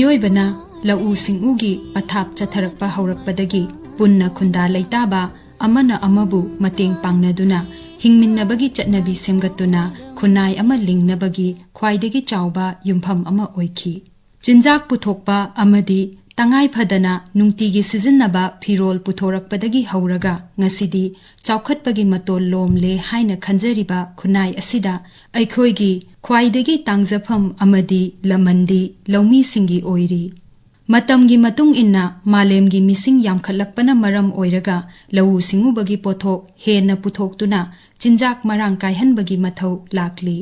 ꯃꯤꯑꯣꯏꯕꯅ ꯂꯧꯎ ꯁꯤꯡꯎꯒꯤ ꯄꯊꯥꯞ ꯆꯠꯊꯔꯛꯄ ꯍꯧꯔꯛꯄꯗꯒꯤ ꯄꯨꯟꯅ ꯈꯨꯟꯗꯥ ꯂꯩꯇꯥꯕ ꯑꯃꯅ ꯑꯃꯕꯨ ꯃꯇꯦꯡ ꯄꯥꯡꯅꯗꯨꯅ ꯍꯤꯡꯃꯤꯟꯅꯕꯒꯤ ꯆꯠꯅꯕꯤ ꯁꯦꯝꯒꯠꯇꯨꯅ ꯈꯨꯟꯅꯥꯏ ꯑꯃ ꯂꯤꯡꯅꯕꯒꯤ ꯈ꯭ꯋꯥꯏꯗꯒꯤ ꯆꯥꯎꯕ ꯌꯨꯝꯐꯝ ꯑꯃ ꯑꯣꯏꯈꯤ꯫ ꯆꯤꯟꯖꯥꯛ ꯄꯨꯊꯣꯛꯄ ꯑꯃꯗꯤ ꯇꯉꯥꯏ ꯐꯗꯅ ꯅꯨꯡꯇꯤꯒꯤ ꯁꯤꯖꯤꯟꯅꯕ ꯐꯤꯔꯣꯜ ꯄꯨꯊꯣꯔꯛꯄꯗꯒꯤ ꯍꯧꯔꯒ ꯉꯁꯤꯗꯤ ꯆꯥꯎꯈꯠꯄꯒꯤ ꯃꯇꯣꯜ ꯂꯣꯝꯂꯦ ꯍꯥꯏꯅ ꯈꯟꯖꯔꯤꯕ ꯈꯨꯟꯅꯥꯏ ꯑꯁꯤꯗ ꯑꯩꯈꯣꯏꯒꯤ ꯈ꯭ꯋꯥꯏꯗꯒꯤ ꯇꯥꯡꯖꯐꯝ ꯑꯃꯗꯤ ꯂꯃꯟꯗꯤ ꯂꯧꯃꯤꯁꯤꯡꯒꯤ ꯑꯣꯏꯔꯤ꯫ ꯃꯇꯝꯒꯤ ꯃꯇꯨꯡ ꯏꯟꯅ ꯃꯥꯂꯦꯝꯒꯤ ꯃꯤꯁꯤꯡ ꯌꯥꯝꯈꯠꯂꯛꯄꯅ ꯃꯔꯝ ꯑꯣꯏꯔꯒ ꯂꯧꯎ ꯁꯤꯡꯎꯕꯒꯤ ꯄꯣꯠꯊꯣꯛ ꯍꯦꯟꯅ ꯄꯨꯊꯣꯛꯇꯨꯅ ꯆꯤꯟꯖꯥꯛ ꯃꯔꯥꯡ ꯀꯥꯏꯍꯟꯕꯒꯤ ꯃꯊꯧ ꯂꯥꯛꯂꯤ꯫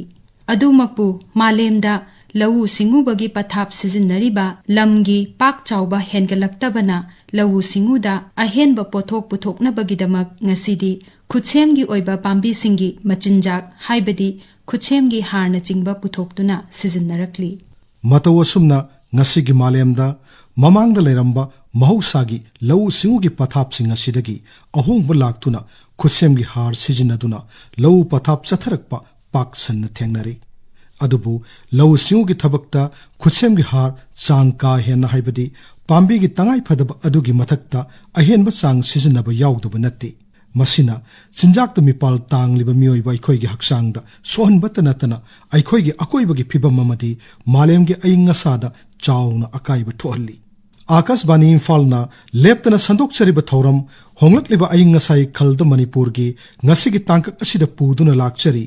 ꯑꯗꯨꯃꯛꯄꯨ ꯃꯥꯂꯦꯝꯗ ꯂꯧꯎ ꯁꯤꯡꯎꯕꯒꯤ ꯄꯊꯥꯞ ꯁꯤꯖꯤꯟꯅꯔꯤꯕ ꯂꯝꯒꯤ ꯄꯥꯛ ꯆꯥꯎꯕ ꯍꯦꯟꯒꯠꯂꯛꯇꯕꯅ ꯂꯧꯎ ꯁꯤꯡꯎꯗ ꯑꯍꯦꯟꯕ ꯄꯣꯠꯊꯣꯛ ꯄꯨꯊꯣꯛꯅꯕꯒꯤꯗꯃꯛ ꯉꯁꯤꯗꯤ ꯈꯨꯠꯁꯦꯝꯒꯤ ꯑꯣꯏꯕ ꯄꯥꯝꯕꯤꯁꯤꯡꯒꯤ ꯃꯆꯤꯟꯖꯥꯛ ꯍꯥꯏꯕꯗꯤ ꯈꯨꯠꯁꯦꯝꯒꯤ ꯍꯥꯔꯅꯆꯤꯡꯕ ꯄꯨꯊꯣꯛꯇꯨꯅ ꯁꯤꯖꯤꯟꯅꯔꯛꯂꯤ꯫ ꯃꯇꯧ ꯑꯁꯨꯝꯅ ꯉꯁꯤꯒꯤ ꯃꯥꯂꯦꯝꯗ ꯃꯃꯥꯡꯗ ꯂꯩꯔꯝꯕ ꯃꯍꯧꯁꯥꯒꯤ ꯂꯧꯎ ꯁꯤꯡꯎꯒꯤ ꯄꯊꯥꯞꯁꯤꯡ ꯑꯁꯤꯗꯒꯤ ꯑꯍꯣꯡꯕ ꯂꯥꯛꯇꯨꯅ ꯈꯨꯠꯁꯦꯝꯒꯤ ꯍꯥꯔ ꯁꯤꯖꯤꯟꯅꯗꯨꯅ ꯂꯧꯎ ꯄꯊꯥꯞ ꯆꯠꯊꯔꯛꯄ ꯄꯥꯛ ꯁꯟꯅ ꯊꯦꯡꯅꯔꯤ꯫ ꯑꯗꯨꯕꯨ ꯂꯧꯎ ꯁꯤꯡꯎꯒꯤ ꯊꯕꯛꯇ ꯈꯨꯠꯁꯦꯝꯒꯤ ꯍꯥꯔ ꯆꯥꯡ ꯀꯥ ꯍꯦꯟꯅ ꯍꯥꯏꯕꯗꯤ ꯄꯥꯝꯕꯤꯒꯤ ꯇꯉꯥꯏ ꯐꯗꯕ ꯑꯗꯨꯒꯤ ꯃꯊꯛꯇ ꯑꯍꯦꯟꯕ ꯆꯥꯡ ꯁꯤꯖꯤꯟꯅꯕ ꯌꯥꯎꯗꯕ ꯅꯠꯇꯦ꯫ ꯃꯁꯤꯅ ꯆꯤꯟꯖꯥꯛꯇ ꯃꯤꯄꯥꯜ ꯇꯥꯡꯂꯤꯕ ꯃꯤꯑꯣꯏꯕ ꯑꯩꯈꯣꯏꯒꯤ ꯍꯛꯆꯥꯡꯗ ꯁꯣꯛꯍꯟꯕꯇ ꯅꯠꯇꯅ ꯑꯩꯈꯣꯏꯒꯤ ꯑꯀꯣꯏꯕꯒꯤ ꯐꯤꯕꯝ ꯑꯃꯗꯤ ꯃꯥꯂꯦꯝꯒꯤ ꯑꯏꯪ ꯑꯁꯥꯗ ꯆꯥꯎꯅ ꯑꯀꯥꯏꯕ ꯊꯣꯛꯍꯜꯂꯤ꯫ ꯑꯀꯥꯁꯕꯥꯅꯤ ꯏꯝꯐꯥꯜꯅ ꯂꯦꯞꯇꯅ ꯁꯟꯗꯣꯛꯆꯔꯤꯕ ꯊꯧꯔꯝ ꯍꯣꯡꯂꯛꯂꯤꯕ ꯑꯏꯪ ꯑꯁꯥꯒꯤ ꯈꯜꯗ ꯃꯅꯤꯄꯨꯔꯒꯤ ꯉꯁꯤꯒꯤ ꯇꯥꯡꯀꯛ ꯑꯁꯤꯗ ꯄꯨꯗꯨꯅ ꯂꯥꯛꯆꯔꯤ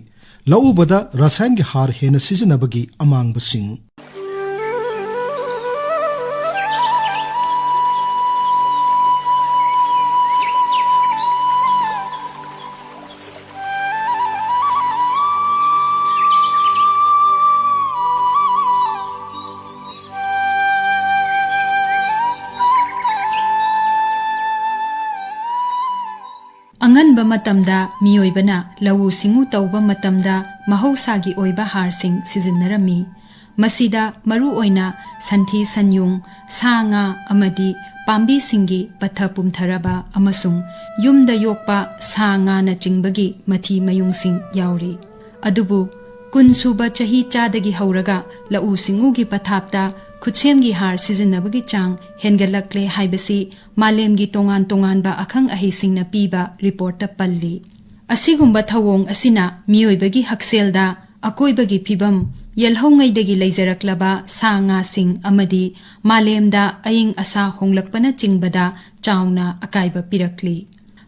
ꯂꯧꯎꯕꯗ ꯔꯁꯥꯌꯟꯒꯤ ꯍꯥꯔ ꯍꯦꯟꯅ ꯁꯤꯖꯤꯟꯅꯕꯒꯤ ꯑꯃꯥꯡꯕꯁꯤꯡ꯫ ꯑꯉꯟꯕ ꯃꯇꯝꯗ ꯃꯤꯑꯣꯏꯕꯅ ꯂꯧꯎ ꯁꯤꯡꯎ ꯇꯧꯕ ꯃꯇꯝꯗ ꯃꯍꯧꯁꯥꯒꯤ ꯑꯣꯏꯕ ꯍꯥꯔꯁꯤꯡ ꯁꯤꯖꯤꯟꯅꯔꯝꯃꯤ꯫ ꯃꯁꯤꯗ ꯃꯔꯨꯑꯣꯏꯅ ꯁꯟꯊꯤ ꯁꯟꯌꯨꯡ, ꯁꯥ ꯉꯥ ꯑꯃꯗꯤ ꯄꯥꯝꯕꯤꯁꯤꯡꯒꯤ ꯄꯠꯊ ꯄꯨꯝꯊꯔꯕ ꯑꯃꯁꯨꯡ ꯌꯨꯝꯗ ꯌꯣꯛꯄ ꯁꯥ ꯉꯥꯅꯆꯤꯡꯕꯒꯤ ꯃꯊꯤ ꯃꯌꯨꯡꯁꯤꯡ ꯌꯥꯎꯔꯤ꯫ ꯑꯗꯨꯕꯨ 10 ꯁꯨꯕ ꯆꯍꯤ ꯆꯥꯗꯒꯤ ꯍꯧꯔꯒ ꯂꯧꯎ ꯁꯤꯡꯎꯒꯤ ꯄꯊꯥꯞꯇ ꯈꯨꯠꯁꯦꯝꯒꯤ ꯍꯥꯔ ꯁꯤꯖꯤꯟꯅꯕꯒꯤ ꯆꯥꯡ ꯍꯦꯟꯒꯠꯂꯛꯂꯦ ꯍꯥꯏꯕꯁꯤ ꯃꯥꯂꯦꯝꯒꯤ ꯇꯣꯉꯥꯟ ꯇꯣꯉꯥꯟꯕ ꯑꯈꯪ ꯑꯍꯩꯁꯤꯡꯅ ꯄꯤꯕ ꯔꯤꯄꯣꯔꯠꯇ ꯄꯜꯂꯤ꯫ ꯑꯁꯤꯒꯨꯝꯕ ꯊꯧꯑꯣꯡ ꯑꯁꯤꯅ ꯃꯤꯑꯣꯏꯕꯒꯤ ꯍꯛꯁꯦꯜꯗ, ꯑꯀꯣꯏꯕꯒꯤ ꯐꯤꯕꯝ, ꯌꯦꯜꯍꯧꯉꯩꯗꯒꯤ ꯂꯩꯖꯔꯛꯂꯕ ꯁꯥ ꯉꯥꯁꯤꯡ ꯑꯃꯗꯤ ꯃꯥꯂꯦꯝꯗ ꯑꯏꯪ ꯑꯁꯥ ꯍꯣꯡꯂꯛꯄꯅꯆꯤꯡꯕꯗ ꯆꯥꯎꯅ ꯑꯀꯥꯏꯕ ꯄꯤꯔꯛꯂꯤ꯫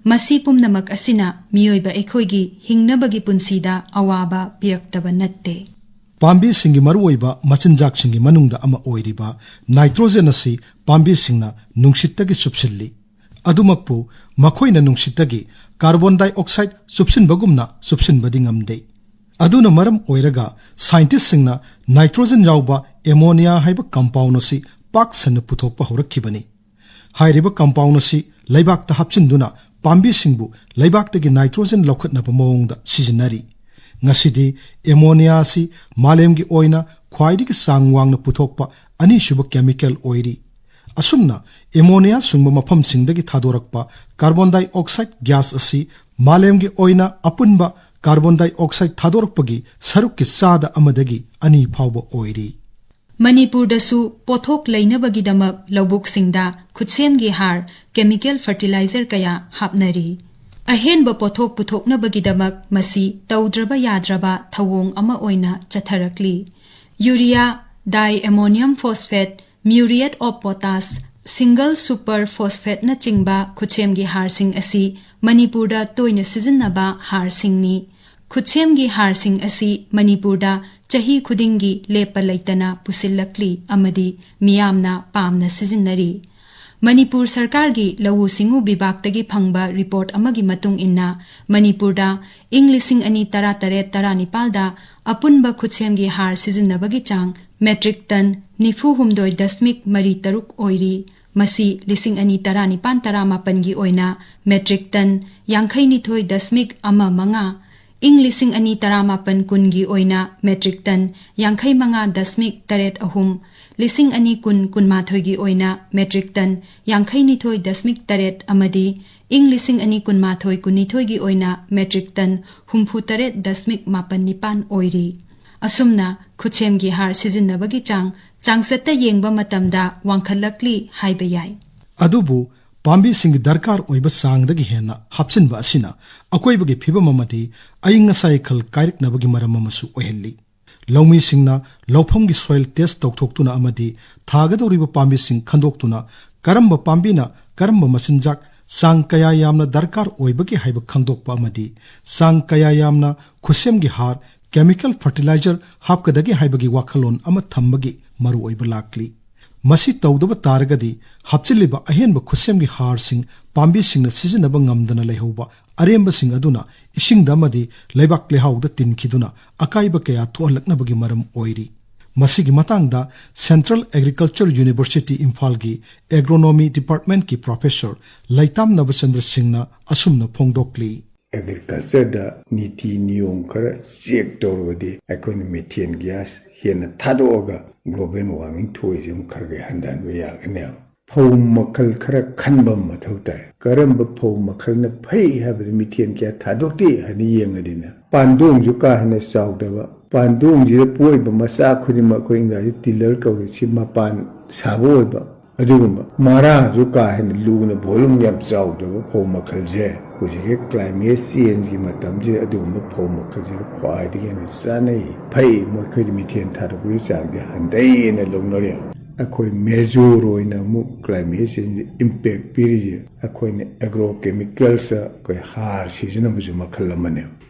ꯃꯁꯤ ꯄꯨꯝꯅꯃꯛ ꯑꯁꯤꯅ ꯃꯤꯑꯣꯏꯕ ꯑꯩꯈꯣꯏꯒꯤ ꯍꯤꯡꯅꯕꯒꯤ ꯄꯨꯟꯁꯤꯗ ꯑꯋꯥꯕ ꯄꯤꯔꯛꯇꯕ ꯅꯠꯇꯦ꯫ ꯄꯥꯝꯕꯤꯁꯤꯡꯒꯤ ꯃꯔꯨꯑꯣꯏꯕ ꯃꯆꯤꯟꯖꯥꯛꯁꯤꯡꯒꯤ ꯃꯅꯨꯡꯗ ꯑꯃ ꯑꯣꯏꯔꯤꯕ ꯅꯥꯏꯇ꯭ꯔꯣꯖꯦꯟ ꯑꯁꯤ ꯄꯥꯝꯕꯤꯁꯤꯡꯅ ꯅꯨꯡꯁꯤꯠꯇꯒꯤ ꯆꯨꯞꯁꯤꯜꯂꯤ꯫ ꯑꯗꯨꯃꯛꯄꯨ ꯃꯈꯣꯏꯅ ꯅꯨꯡꯁꯤꯠꯇꯒꯤ ꯀꯥꯔꯕꯣꯟ ꯗꯥꯏꯑꯣꯛꯁꯥꯏꯗ ꯆꯨꯞꯁꯤꯟꯕꯒꯨꯝꯅ ꯆꯨꯞꯁꯤꯟꯕꯗꯤ ꯉꯝꯗꯦ꯫ ꯑꯗꯨꯅ ꯃꯔꯝ ꯑꯣꯏꯔꯒ ꯁꯥꯏꯟꯇꯤꯁꯁꯤꯡꯅ ꯅꯥꯏꯇ꯭ꯔꯣꯖꯦꯟ ꯌꯥꯎꯕ ꯑꯦꯃꯣꯅꯤꯌꯥ ꯍꯥꯏꯕ ꯀꯝꯄꯥꯎꯟ ꯑꯁꯤ ꯄꯥꯛ ꯁꯟꯅ ꯄꯨꯊꯣꯛꯄ ꯍꯧꯔꯛꯈꯤꯕꯅꯤ꯫ ꯍꯥꯏꯔꯤꯕ ꯀꯝꯄꯥꯎꯟ ꯑꯁꯤ ꯂꯩꯕꯥꯛꯇ ꯍꯥꯞꯆꯤꯟꯗꯨꯅ ꯄꯥꯝꯕꯤꯁꯤꯡꯕꯨ ꯂꯩꯕꯥꯛꯇꯒꯤ ꯅꯥꯏꯇ꯭ꯔꯣꯖꯦꯟ ꯂꯧꯈꯠꯅꯕ ꯃꯑꯣꯡꯗ ꯁꯤꯖꯤꯟꯅꯔꯤ꯫ ꯉꯁꯤꯗꯤ ꯑꯦꯃꯣꯅꯤꯌꯥ ꯑꯁꯤ ꯃꯥꯂꯦꯝꯒꯤ ꯑꯣꯏꯅ ꯈ꯭ꯋꯥꯏꯗꯒꯤ ꯆꯥꯡ ꯋꯥꯡꯅ ꯄꯨꯊꯣꯛꯄ ꯑꯅꯤꯁꯨꯕ ꯀꯦꯃꯤꯀꯦꯜ ꯑꯣꯏꯔꯤ꯫ ꯑꯁꯨꯝꯅ ꯑꯦꯃꯣꯅꯤꯌꯥ ꯁꯨꯡꯕ ꯃꯐꯝꯁꯤꯡꯗꯒꯤ ꯊꯥꯗꯣꯔꯛꯄ ꯀꯥꯔꯕꯣꯟ ꯗꯥꯏꯑꯣꯛꯁꯥꯏꯗ ꯒ꯭ꯌꯥꯁ ꯑꯁꯤ ꯃꯥꯂꯦꯝꯒꯤ ꯑꯣꯏꯅ ꯑꯄꯨꯟꯕ ꯀꯥꯔꯕꯣꯟ ꯗꯥꯏꯑꯣꯛꯁꯥꯏꯗ ꯊꯥꯗꯣꯔꯛꯄꯒꯤ ꯁꯔꯨꯛꯀꯤ 1/2 ꯐꯥꯎꯕ ꯑꯣꯏꯔꯤ꯫ ꯃꯅꯤꯄꯨꯔꯗꯁꯨ ꯄꯣꯠꯊꯣꯛ ꯂꯩꯅꯕꯒꯤꯗꯃꯛ ꯂꯧꯕꯨꯛꯁꯤꯡꯗ ꯈꯨꯠꯁꯦꯝꯒꯤ ꯍꯥꯔ, ꯀꯦꯃꯤꯀꯦꯜ ꯐꯔꯇꯤꯂꯥꯏꯖꯔ ꯀꯌꯥ ꯍꯥꯞꯅꯔꯤ꯫ ꯑꯍꯦꯟꯕ ꯄꯣꯠꯊꯣꯛ ꯄꯨꯊꯣꯛꯅꯕꯒꯤꯗꯃꯛ ꯃꯁꯤ ꯇꯧꯗ꯭ꯔꯕ ꯌꯥꯗ꯭ꯔꯕ ꯊꯧꯑꯣꯡ ꯑꯃ ꯑꯣꯏꯅ ꯆꯠꯊꯔꯛꯂꯤ꯫ Urea, di ammonium phosphate, muriate of potash, single super फोस्फेटनचींबा खुदसेमगी हारसिंग असि मणिपुरदा तोयना सिजिन्नबा हारसिंगनी। खुदसेमगी हारसिंग असि मणिपुरदा चही खुदिंगी लेप्पा लैतना पुसिल्लक्ली अमदी मियामना पामना सिजिन्नरी। मणिपुर सरकारगी लवु सिंगु विभागतगी फंगबा रिपोर्ट अमगी मतुंग इन्ना मणिपुरदा इंग 2013-14 अपुनबा खुदसेमगी हार सिजिन्नबगी चांग मेट्रिक टन 94.43 ओइरी। मसी 2014-15 गी ओइना मेट्रिक टन 52.15 इंग 2018-19 गी ओइना मेट्रिक टन 55.83 2010-19 गी ओइना मेट्रिक टन 52.8 अमदी इंग 2019-19 गी ओइना मेट्रिक टन 68.89 ओइरी। असुमना खुदसेमगी हार सिजिन्नबगी चांग ꯆꯥꯡꯆꯠꯇ ꯌꯦꯡꯕ ꯃꯇꯝꯗ ꯋꯥꯡꯈꯠꯂꯛꯂꯤ ꯍꯥꯏꯕ ꯌꯥꯏ꯫ ꯑꯗꯨꯕꯨ ꯄꯥꯝꯕꯤꯁꯤꯡꯒꯤ ꯗꯔꯀꯥꯔ ꯑꯣꯏꯕ ꯆꯥꯡꯗꯒꯤ ꯍꯦꯟꯅ ꯍꯥꯞꯆꯤꯟꯕ ꯑꯁꯤꯅ ꯑꯀꯣꯏꯕꯒꯤ ꯐꯤꯕꯝ ꯑꯃꯗꯤ ꯑꯏꯪ ꯑꯁꯥꯒꯤ ꯈꯜ ꯀꯥꯏꯔꯛꯅꯕꯒꯤ ꯃꯔꯝ ꯑꯃꯁꯨ ꯑꯣꯏꯍꯜꯂꯤ꯫ ꯂꯧꯃꯤꯁꯤꯡꯅ ꯂꯧꯐꯝꯒꯤ ꯁꯣꯏꯜ ꯇꯦꯁ ꯇꯧꯊꯣꯛꯇꯨꯅ ꯑꯃꯗꯤ ꯊꯥꯒꯗꯧꯔꯤꯕ ꯄꯥꯝꯕꯤꯁꯤꯡ ꯈꯟꯗꯣꯛꯇꯨꯅ ꯀꯔꯝꯕ ꯄꯥꯝꯕꯤꯅ ꯀꯔꯝꯕ ꯃꯆꯤꯟꯖꯥꯛ ꯆꯥꯡ ꯀꯌꯥ ꯌꯥꯝꯅ ꯗꯔꯀꯥꯔ ꯑꯣꯏꯕꯒꯦ ꯍꯥꯏꯕ ꯈꯪꯗꯣꯛꯄ ꯑꯃꯗꯤ ꯆꯥꯡ ꯀꯌꯥ ꯌꯥꯝꯅ ꯈꯨꯠꯁꯦꯝꯒꯤ ꯍꯥꯔ ꯀꯦꯃꯤꯀꯦꯜ ꯐꯔꯇꯤꯂꯥꯏꯖꯔ ꯍꯥꯞꯀꯗꯒꯦ ꯍꯥꯏꯕꯒꯤ ꯋꯥꯈꯜꯂꯣꯟ ꯑꯃ ꯊꯝꯕꯒꯤ ꯃꯔꯨꯑꯣꯏꯕ ꯂꯥꯛꯂꯤ꯫ ꯃꯁꯤ ꯇꯧꯗꯕ ꯇꯥꯔꯒꯗꯤ ꯍꯥꯞꯆꯤꯜꯂꯤꯕ ꯑꯍꯦꯟꯕ ꯈꯨꯠꯁꯦꯝꯒꯤ ꯍꯥꯔꯁꯤꯡ ꯄꯥꯝꯕꯤꯁꯤꯡꯅ ꯁꯤꯖꯤꯟꯅꯕ ꯉꯝꯗꯅ ꯂꯩꯍꯧꯕ ꯑꯔꯦꯝꯕꯁꯤꯡ ꯑꯗꯨꯅ ꯏꯁꯤꯡꯗ ꯑꯃꯗꯤ ꯂꯩꯕꯥꯛ ꯂꯩꯍꯥꯎꯗ ꯇꯤꯟꯈꯤꯗꯨꯅ ꯑꯀꯥꯏꯕ ꯀꯌꯥ ꯊꯣꯛꯍꯜꯂꯛꯅꯕꯒꯤ ꯃꯔꯝ ꯑꯣꯏꯔꯤ꯫ ꯃꯁꯤꯒꯤ ꯃꯇꯥꯡꯗ ꯁꯦꯟꯇ꯭ꯔꯦꯜ ꯑꯦꯒ꯭ꯔꯤꯀꯜꯆꯔ ꯌꯨꯅꯤꯚꯔꯁꯤꯇꯤ ꯏꯝꯐꯥꯜꯒꯤ ꯑꯦꯒ꯭ꯔꯣꯅꯣꯃꯤ ꯗꯤꯄꯥꯔꯠꯃꯦꯟꯠꯀꯤ ꯄ꯭ꯔꯣꯐꯦꯁꯔ ꯂꯩꯇꯥꯝ ꯅꯕꯆꯟꯗ꯭ꯔ ꯁꯤꯡꯅ ꯑꯁꯨꯝꯅ ꯐꯣꯡꯗꯣꯛꯂꯤ꯫ ꯑꯦꯒ꯭ꯔꯤꯀꯜꯆꯔꯗ ꯅꯤꯇꯤ ꯅꯤꯌꯣꯝ ꯈꯔ ꯆꯦꯛ ꯇꯧꯔꯕꯗꯤ ꯑꯩꯈꯣꯏꯅ ꯃꯤꯊꯦꯟ ꯒ꯭ꯌꯥꯁ ꯍꯦꯟꯅ ꯊꯥꯗꯣꯛꯑꯒ ꯒ꯭ꯂꯣꯕꯦꯜ ꯋꯥꯔꯃꯤꯡ ꯊꯣꯛꯏꯁꯦ ꯑꯃꯨꯛ ꯈꯔ ꯍꯟꯊꯍꯟꯕ ꯌꯥꯒꯅꯦꯕ꯫ ꯐꯧ ꯃꯈꯜ ꯈꯔ ꯈꯟꯕ ꯃꯊꯧ ꯇꯥꯏ꯫ ꯀꯔꯝꯕ ꯐꯧ ꯃꯈꯜꯅ ꯐꯩ ꯍꯥꯏꯕꯗ ꯃꯤꯊꯦꯟ ꯀꯌꯥ ꯊꯥꯗꯣꯛꯇꯦ ꯍꯥꯏꯅ ꯌꯦꯡꯉꯗꯤꯅ ꯄꯥꯟꯗꯣꯡꯁꯨ ꯀꯥ ꯍꯦꯟꯅ ꯆꯥꯎꯗꯕ, ꯄꯥꯟꯗꯣꯡꯁꯤꯗ ꯄꯣꯛꯏꯕ ꯃꯆꯥ ꯈꯨꯗꯤꯡꯃꯛ ꯑꯩꯈꯣꯏ ꯏꯪꯒ꯭ꯔꯥꯖꯤ ꯇꯤꯂꯔ ꯀꯧꯏ, ꯁꯤ ꯃꯄꯥꯟ ꯁꯥꯕ ꯑꯣꯏꯕ, ꯑꯗꯨꯒꯨꯝꯕ ꯃꯔꯥꯁꯨ ꯀꯥ ꯍꯦꯟꯅ ꯂꯨꯅ ꯚꯣꯂꯨꯝ ꯌꯥꯝ ꯆꯥꯎꯗꯕ ꯐꯧ ꯃꯈꯜꯁꯦ ꯍꯧꯖꯤꯛꯀꯤ ꯀ꯭ꯂꯥꯏꯃꯦꯠ ꯆꯦꯟꯖꯒꯤ ꯃꯇꯝꯁꯤꯗ ꯑꯗꯨꯒꯨꯝꯕ ꯐꯧ ꯃꯈꯜꯁꯤꯗ ꯈ꯭ꯋꯥꯏꯗꯒꯤ ꯍꯦꯟꯅ ꯆꯥꯅꯩ, ꯐꯩ, ꯃꯈꯣꯏꯗꯤ ꯃꯤꯊꯦꯟ ꯊꯥꯗꯣꯛꯄꯒꯤ ꯆꯥꯡꯁꯦ ꯍꯟꯊꯩꯅ ꯂꯧꯅꯔꯦ꯫ ꯑꯩꯈꯣꯏ ꯃꯦꯖꯣꯔ ꯑꯣꯏꯅ ꯑꯃꯨꯛ ꯀ꯭ꯂꯥꯏꯃꯦꯠ ꯆꯦꯟꯖ ꯏꯝꯄꯦꯛ ꯄꯤꯔꯤꯁꯦ ꯑꯩꯈꯣꯏꯅ ꯑꯦꯒ꯭ꯔꯣ ꯀꯦꯃꯤꯀꯦꯜꯁꯇ ꯑꯩꯈꯣꯏ ꯍꯥꯔ ꯁꯤꯖꯤꯟꯅꯕꯁꯨ ꯃꯈꯜ ꯑꯃꯅꯦ꯫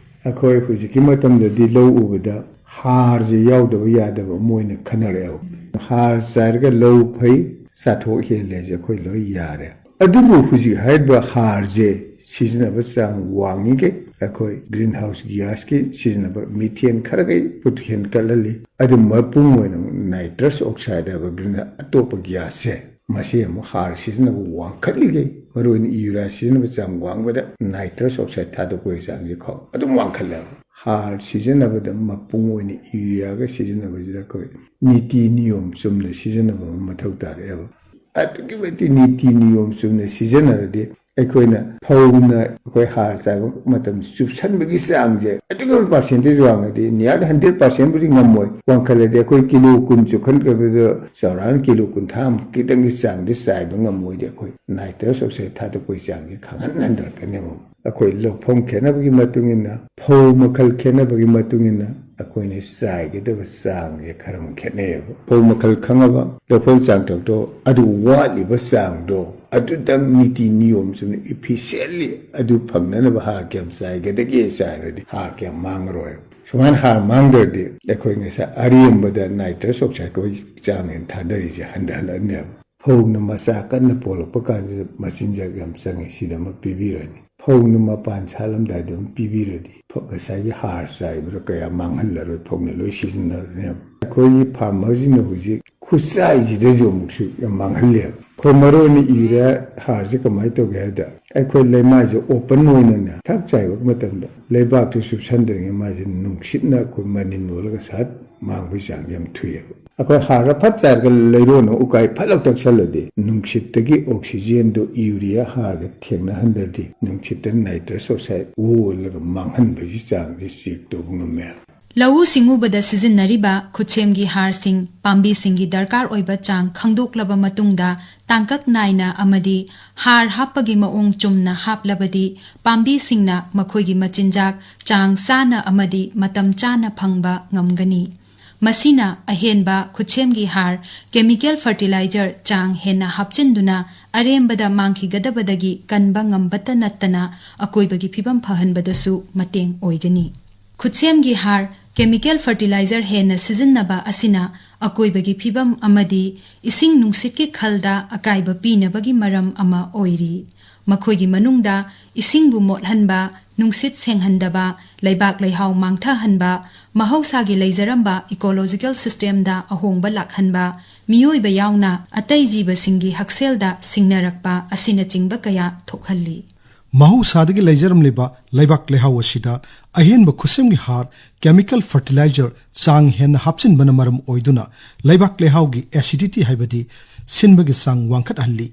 ꯑꯩꯈꯣꯏ ꯍꯧꯖꯤꯛꯀꯤ ꯃꯇꯝꯗꯗꯤ ꯂꯧ ꯎꯕꯗ ꯍꯥꯔꯁꯦ ꯌꯥꯎꯗꯕ ꯌꯥꯗꯕ ꯑꯃ ꯑꯣꯏꯅ ꯈꯟꯅꯔꯛꯑꯦꯕ꯫ ꯍꯥꯔ ꯆꯥꯏꯔꯒ ꯂꯧ ꯐꯩ, ꯆꯥꯊꯣꯛ ꯍꯦꯜꯂꯦꯁꯦ ꯑꯩꯈꯣꯏ ꯂꯣꯏ ꯌꯥꯔꯦ꯫ ꯑꯗꯨꯕꯨ ꯍꯧꯖꯤꯛ ꯍꯥꯏꯔꯤꯕ ꯍꯥꯔꯁꯦ ꯁꯤꯖꯤꯟꯅꯕ ꯆꯥꯡ ꯋꯥꯡꯉꯤꯈꯩ ꯑꯩꯈꯣꯏ ꯒ꯭ꯔꯤꯟ ꯍꯥꯎꯁ ꯒ꯭ꯌꯥꯁꯀꯤ ꯁꯤꯖꯤꯟꯅꯕ ꯃꯤꯊꯦꯟ ꯈꯔꯒꯩ ꯍꯦꯟꯀꯠꯍꯜꯂꯤ꯫ ꯑꯗꯨ ꯃꯄꯨꯡ ꯑꯣꯏꯅ ꯅꯥꯏꯇ꯭ꯔꯁ ꯑꯣꯛꯁꯥꯏꯗ ꯍꯥꯏꯕ ꯒ꯭ꯔꯤꯟ ꯑꯇꯣꯞꯄ ꯒ꯭ꯌꯥꯁꯁꯦ ꯃꯁꯤ ꯑꯃꯨꯛ ꯍꯥꯔ ꯁꯤꯖꯤꯟꯅꯕ ꯋꯥꯡꯈꯠꯂꯤꯈꯩ, ꯃꯔꯨꯑꯣꯏꯅ ꯌꯨꯔꯤꯌꯥ ꯁꯤꯖꯤꯟꯅꯕ ꯆꯥꯡ ꯋꯥꯡꯕꯗ ꯅꯥꯏꯇ꯭ꯔꯁ ꯑꯣꯛꯁꯥꯏꯗ ꯊꯥꯗꯣꯛꯄꯒꯤ ꯆꯥꯡꯁꯦ ꯑꯗꯨꯝ ꯋꯥꯡꯈꯠꯂꯦꯕ꯫ ꯍꯥꯔ ꯁꯤꯖꯤꯟꯅꯕꯗ ꯃꯄꯨꯡ ꯑꯣꯏꯅ ꯌꯨꯔꯤꯌꯥꯒ ꯁꯤꯖꯤꯟꯅꯕꯁꯤꯗ ꯑꯩꯈꯣꯏ ꯅꯤꯇꯤ ꯅꯤꯌꯣꯝ ꯆꯨꯝꯅ ꯁꯤꯖꯤꯟꯅꯕ ꯑꯃ ꯃꯊꯧ ꯇꯥꯔꯛꯑꯦꯕ꯫ ꯑꯗꯨꯛꯀꯤ ꯃꯇꯤꯛ ꯅꯤꯇꯤ ꯅꯤꯌꯣꯝ ꯆꯨꯝꯅ ꯁꯤꯖꯤꯟꯅꯔꯗꯤ ꯑꯩꯈꯣꯏꯅ ꯐꯧꯅ ꯑꯩꯈꯣꯏ ꯍꯥꯔ ꯆꯥꯏꯕ ꯃꯇꯝꯗ ꯆꯨꯞꯁꯟꯕꯒꯤ ꯆꯥꯡꯁꯦ ꯑꯗꯨꯛꯀꯤ ꯃꯇꯤꯛ ꯄꯥꯔꯁꯦꯟꯇꯦꯖ ꯋꯥꯡꯉꯗꯤ ꯅꯤꯌꯔꯂꯤ 100%ꯕꯨꯗꯤ ꯉꯝꯃꯣꯏ, ꯋꯥꯡꯈꯠꯂꯗꯤ ꯑꯩꯈꯣꯏ ꯀꯤꯂꯣ 10 ꯆꯨꯞꯈꯠꯈ꯭ꯔꯕꯗ ꯆꯥꯎꯔꯥꯛꯅ ꯀꯤꯂꯣ 50 ꯈꯤꯇꯪꯒꯤ ꯆꯥꯡꯗꯤ ꯆꯥꯏꯕ ꯉꯝꯃꯣꯏꯗꯤ ꯑꯩꯈꯣꯏ ꯅꯥꯏꯇ꯭ꯔꯁ ꯑꯣꯛꯁꯥꯏꯗ ꯊꯥꯗꯣꯛꯄꯒꯤ ꯆꯥꯡꯁꯦ ꯍꯟꯊꯔꯛꯀꯅꯦꯕ꯫ ꯑꯩꯈꯣꯏ ꯂꯧꯐꯝ ꯈꯦꯠꯅꯕꯒꯤ ꯃꯇꯨꯡ ꯏꯟꯅ, ꯐꯧ ꯃꯈꯜ ꯈꯦꯠꯅꯕꯒꯤ ꯃꯇꯨꯡ ꯏꯟꯅ ꯑꯩꯈꯣꯏꯅ ꯆꯥꯏꯒꯗꯕ ꯆꯥꯡꯁꯦ ꯈꯔ ꯈꯦꯠꯅꯩꯌꯦꯕ꯫ ꯐꯧ ꯃꯈꯜ ꯈꯪꯉꯕ, ꯂꯧꯐꯝ ꯆꯥꯡ ꯇꯧꯗꯣ, ꯑꯗꯨ ꯋꯥꯠꯂꯤꯕ ꯆꯥꯡꯗꯣ ꯑꯗꯨꯇꯪ ꯅꯤꯇꯤ ꯅꯤꯌꯣꯝ ꯆꯨꯝꯅ ꯏꯐꯤꯁꯤꯌꯦꯟꯠꯂꯤ ꯑꯗꯨ ꯐꯪꯅꯅꯕ ꯍꯥꯔ ꯀꯌꯥꯝ ꯆꯥꯏꯒꯗꯒꯦ ꯆꯥꯏꯔꯗꯤ ꯍꯥꯔ ꯀꯌꯥꯝ ꯃꯥꯡꯉꯔꯣꯏ꯫ ꯁꯨꯃꯥꯏꯅ ꯍꯥꯔ ꯃꯥꯡꯗ꯭ꯔꯗꯤ ꯑꯩꯈꯣꯏ ꯉꯁꯥꯏ ꯑꯔꯦꯝꯕꯗ ꯅꯥꯏꯇ꯭ꯔꯁ ꯑꯣꯛꯁꯥꯏꯗꯀꯤ ꯆꯥꯡ ꯍꯦꯟꯅ ꯊꯥꯗꯔꯤꯁꯦ ꯍꯟꯊꯍꯜꯂꯅꯦꯕ꯫ ꯐꯧꯅ ꯃꯆꯥ ꯀꯟꯅ ꯄꯣꯛꯂꯛꯄ ꯀꯥꯟꯁꯤꯗ ꯃꯆꯤꯟꯖꯥꯛ ꯌꯥꯝ ꯆꯪꯉꯤ, ꯁꯤꯗ ꯑꯃ ꯄꯤꯕꯤꯔꯅꯤ꯫ ꯐꯧꯅ ꯃꯄꯥꯟ ꯁꯥꯠꯂꯝꯗꯥꯏꯗ ꯑꯃ ꯄꯤꯕꯤꯔꯗꯤ ꯉꯁꯥꯏꯒꯤ ꯍꯥꯔ ꯆꯥꯏꯕꯗꯣ ꯀꯌꯥ ꯃꯥꯡꯍꯜꯂꯔꯣꯏ, ꯐꯧꯅ ꯂꯣꯏ ꯁꯤꯖꯤꯟꯅꯔꯅꯦꯕ꯫ ꯑꯩꯈꯣꯏꯒꯤ ꯐꯥꯔꯃꯔꯁꯤꯡꯅ ꯍꯧꯖꯤꯛ ꯈꯨꯠꯆꯥꯏꯁꯤꯗꯁꯨ ꯑꯃꯨꯛꯁꯨ ꯌꯥꯝ ꯃꯥꯡꯍꯜꯂꯦꯕ꯫ ꯑꯩꯈꯣꯏ ꯃꯔꯨꯑꯣꯏꯅ ꯌꯨꯔꯤꯌꯥ ꯍꯥꯔꯁꯦ ꯀꯃꯥꯏꯅ ꯇꯧꯒꯦ ꯍꯥꯏꯕꯗ ꯑꯩꯈꯣꯏ ꯂꯩꯃꯥꯏꯁꯦ ꯑꯣꯄꯟ ꯑꯣꯏꯅꯅꯦ ꯊꯛ ꯆꯥꯏꯕ ꯃꯇꯝꯗ ꯂꯩꯕꯥꯛꯇꯨ ꯆꯨꯞꯁꯟꯗ꯭ꯔꯤꯉꯩ ꯃꯥꯁꯦ ꯅꯨꯡꯁꯤꯠꯅ ꯑꯩꯈꯣꯏ ꯃꯅꯤꯟ ꯑꯣꯜꯂꯒ ꯁꯠ ꯃꯥꯡꯕꯒꯤ ꯆꯥꯡ ꯌꯥꯝ ꯊꯨꯏꯑꯦꯕ꯫ ꯑꯩꯈꯣꯏ ꯍꯥꯔ ꯐꯠ ꯆꯥꯏꯔꯒ ꯂꯩꯔꯣꯟ ꯎꯀꯥꯏ ꯐꯠꯂꯥꯎ ꯇꯛꯁꯜꯂꯗꯤ ꯅꯨꯡꯁꯤꯠꯇꯒꯤ ꯑꯣꯛꯁꯤꯖꯦꯟꯗꯣ ꯌꯨꯔꯤꯌꯥ ꯍꯥꯔꯒ ꯊꯦꯡꯅꯍꯟꯗ꯭ꯔꯗꯤ ꯅꯨꯡꯁꯤꯠꯇ ꯅꯥꯏꯇ꯭ꯔꯁ ꯑꯣꯛꯁꯥꯏꯗ ꯑꯣꯜꯂꯒ ꯃꯥꯡꯍꯟꯕꯒꯤ ꯆꯥꯡꯁꯦ ꯆꯦꯛ ꯇꯧꯕ ꯉꯝꯃꯦ꯫ ꯂꯧꯎ ꯁꯤꯡꯎꯕꯗ ꯁꯤꯖꯤꯟꯅꯔꯤꯕ ꯈꯨꯠꯁꯦꯝꯒꯤ ꯍꯥꯔꯁꯤꯡ ꯄꯥꯝꯕꯤꯁꯤꯡꯒꯤ ꯗꯔꯀꯥꯔ ꯑꯣꯏꯕ ꯆꯥꯡ ꯈꯪꯗꯣꯛꯂꯕ ꯃꯇꯨꯡꯗ ꯇꯥꯡꯀꯛ ꯅꯥꯏꯅ ꯑꯃꯗꯤ ꯍꯥꯔ ꯍꯥꯞꯄꯒꯤ ꯃꯑꯣꯡ ꯆꯨꯝꯅ ꯍꯥꯞꯂꯕꯗꯤ ꯄꯥꯝꯕꯤꯁꯤꯡꯅ ꯃꯈꯣꯏꯒꯤ ꯃꯆꯤꯟꯖꯥꯛ ꯆꯥꯡ ꯆꯥꯅ ꯑꯃꯗꯤ ꯃꯇꯝ ꯆꯥꯅ ꯐꯪꯕ ꯉꯝꯒꯅꯤ꯫ ꯃꯁꯤꯅ ꯑꯍꯦꯟꯕ ꯈꯨꯠꯁꯦꯝꯒꯤ ꯍꯥꯔ ꯀꯦꯃꯤꯀꯦꯜ ꯐꯔꯇꯤꯂꯥꯏꯖꯔ ꯆꯥꯡ ꯍꯦꯟꯅ ꯍꯥꯞꯆꯤꯟꯗꯨꯅ ꯑꯔꯦꯝꯕꯗ ꯃꯥꯡꯈꯤꯒꯗꯕꯗꯒꯤ ꯀꯟꯕ ꯉꯝꯕꯇ ꯅꯠꯇꯅ ꯑꯀꯣꯏꯕꯒꯤ ꯐꯤꯕꯝ ꯐꯍꯟꯕꯗꯁꯨ ꯃꯇꯦꯡ ꯑꯣꯏꯒꯅꯤ꯫ ꯈꯨꯠꯁꯦꯝꯒꯤ ꯍꯥꯔ ꯀꯦꯃꯤꯀꯦꯜ ꯐꯔꯇꯤꯂꯥꯏꯖꯔ ꯍꯦꯟꯅ ꯁꯤꯖꯤꯟꯅꯕ ꯑꯁꯤꯅ ꯑꯀꯣꯏꯕꯒꯤ ꯐꯤꯕꯝ ꯑꯃꯗꯤ ꯏꯁꯤꯡ ꯅꯨꯡꯁꯤꯠꯀꯤ ꯈꯜꯗ ꯑꯀꯥꯏꯕ ꯄꯤꯅꯕꯒꯤ ꯃꯔꯝ ꯑꯃ ꯑꯣꯏꯔꯤ꯫ ꯃꯈꯣꯏꯒꯤ ꯃꯅꯨꯡꯗ ꯏꯁꯤꯡꯕꯨ ꯃꯣꯠꯍꯟꯕ, ꯅꯨꯡꯁꯤꯠ ꯁꯦꯡꯍꯟꯗꯕ, ꯂꯩꯕꯥꯛ ꯂꯩꯍꯥꯎ ꯃꯥꯡꯊꯍꯟꯕ, ꯃꯍꯧꯁꯥꯒꯤ ꯂꯩꯖꯔꯝꯕ ꯏꯀꯣꯂꯣꯖꯤꯀꯦꯜ ꯁꯤꯁꯇꯦꯝꯗ ꯑꯍꯣꯡꯕ ꯂꯥꯛꯍꯟꯕ, ꯃꯤꯑꯣꯏꯕ ꯌꯥꯎꯅ ꯑꯇꯩ ꯖꯤꯕꯁꯤꯡꯒꯤ ꯍꯛꯁꯦꯜꯗ ꯁꯤꯡꯅꯔꯛꯄ ꯑꯁꯤꯅꯆꯤꯡꯕ ꯀꯌꯥ ꯊꯣꯛꯍꯜꯂꯤ꯫ ꯃꯍꯧꯁꯥꯗꯒꯤ ꯂꯩꯖꯔꯝꯂꯤꯕ ꯂꯩꯕꯥꯛ ꯂꯩꯍꯥꯎ ꯑꯁꯤꯗ ꯑꯍꯦꯟꯕ ꯈꯨꯠꯁꯦꯝꯒꯤ ꯍꯥꯔ ꯀꯦꯃꯤꯀꯦꯜ ꯐꯔꯇꯤꯂꯥꯏꯖꯔ ꯆꯥꯡ ꯍꯦꯟꯅ ꯍꯥꯞꯆꯤꯟꯕꯅ ꯃꯔꯝ ꯑꯣꯏꯗꯨꯅ ꯂꯩꯕꯥꯛ ꯂꯩꯍꯥꯎꯒꯤ ꯑꯦꯁꯤꯗꯤꯇꯤ ꯍꯥꯏꯕꯗꯤ ꯁꯤꯟꯕꯒꯤ ꯆꯥꯡ ꯋꯥꯡꯈꯠꯍꯜꯂꯤ꯫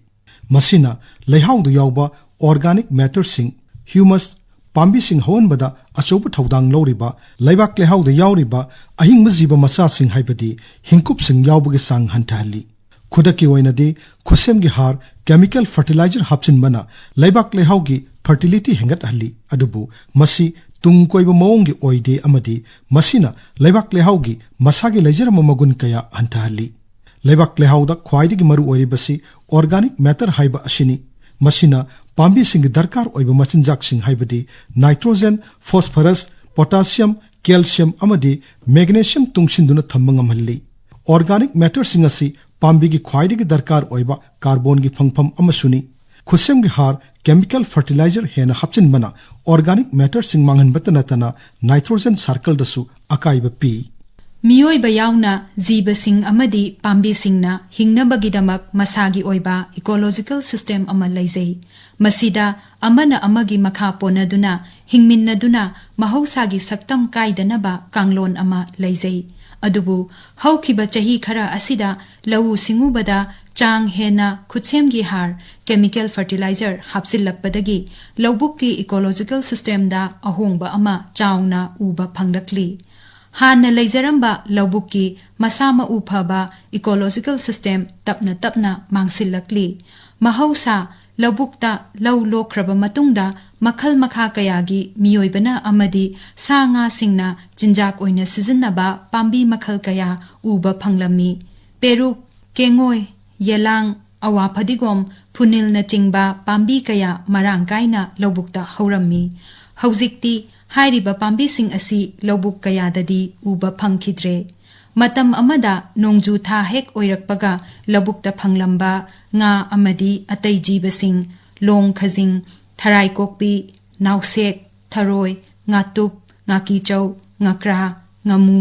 ꯃꯁꯤꯅ ꯂꯩꯍꯥꯎꯗ ꯌꯥꯎꯕ ꯑꯣꯔꯒꯥꯅꯤꯛ ꯃꯦꯇꯔꯁꯤꯡ, ꯍ꯭ꯌꯨꯃꯁ, पाम्बीसिंग हवनबदा अचौब थौदांग लौरिबा लैबाक लेहाउदा याउरिबा अहिंग जीव मसासिंग हाइबदी हिंकुपसिंग याउबगे सांग हंथहली खुदकी ओइनदी खुसेमगी हार केमिकल फर्टिलाइजर हापसिनबना लैबाक लेहाउगी फर्टिलिटी हेंगतहली अदुबु मसी तुंग कोइबा मओंगी ओइदे अमदी मसीना लैबाक लेहाउगी मसागी लैजरम मगुन कया हंथहली लैबाक लेहाउदा ख्वाइदगी मरु ओइरिबसी ऑर्गेनिक मैटर हाइबा असिनी मसीना पाम्बी सिंग दरकार ओइबा मचिनजाक सिंग हाइबदी नाइट्रोजन फॉस्फरस पोटासियम कैल्शियम अमदी मैग्नीशियम तुंगसिंदुना थम्बा ngamhalli ऑर्गेनिक मैटर सिंग असि पाम्बीगी ख्वाइदगी दरकार ओइबा कार्बन की फंगफम अमसुनी खुसेमगी हार केमिकल फर्टिलाइजर हेना हापचिनबना ऑर्गेनिक मैटर सिंग मांगहनबत नतना नाइट्रोजन सर्कल दसु अकाइबा पी मियोइबा याउना जीबसिंग अमदी पाम्बीसिंगना हिंगनबगिदमक मसागी ओइबा इकोलॉजिकल सिस्टम अमा लैजै मसीदा अमना अमगी मखा पोनदुना हिंगमिन्नदुना महौसागी सक्तम काइदनबा कांगलोन अमा लैजै अदुबु हौखिबा चही खरा असिदा लवु सिंगुबदा चांग हेना खुसेमगी हार केमिकल फर्टिलाइजर हापसिल्लकपदगी लौबुक्की इकोलॉजिकल सिस्टम दा अहोंगबा अमा चाउना उबा फंगलकली हान लैजरंबा लौबुक्की मसामा उफबा इकोलॉजिकल सिस्टम तपना तपना मांगसिल्लकली महौसा लौबुक्ता लौ लोख्रबा मतुंगदा मखल मखा कयागी मियोइबना अमदी सांगा सिंगना चिंजाक ओइना सिजिन्नबा पाम्बी मखल कया उबा फंगलमी पेरुक केंगोय येलांग अवा फदिगोम फुनिलना चिंगबा पाम्बी कया मरांग काइना लौबुक्ता हौरम्मी हौजिक्ति हाइरिबा पाम्बीसिंग असि लौबुक कयाददी उबा फंगखिद्रे मतम अमदा नोंजू था हेक ओइरकपगा लौबुक्ता फंगलंबा nga amadi atai jibasing long khajing tharai kokpi nausek tharoi ngatup ngakichau ngakra ngamu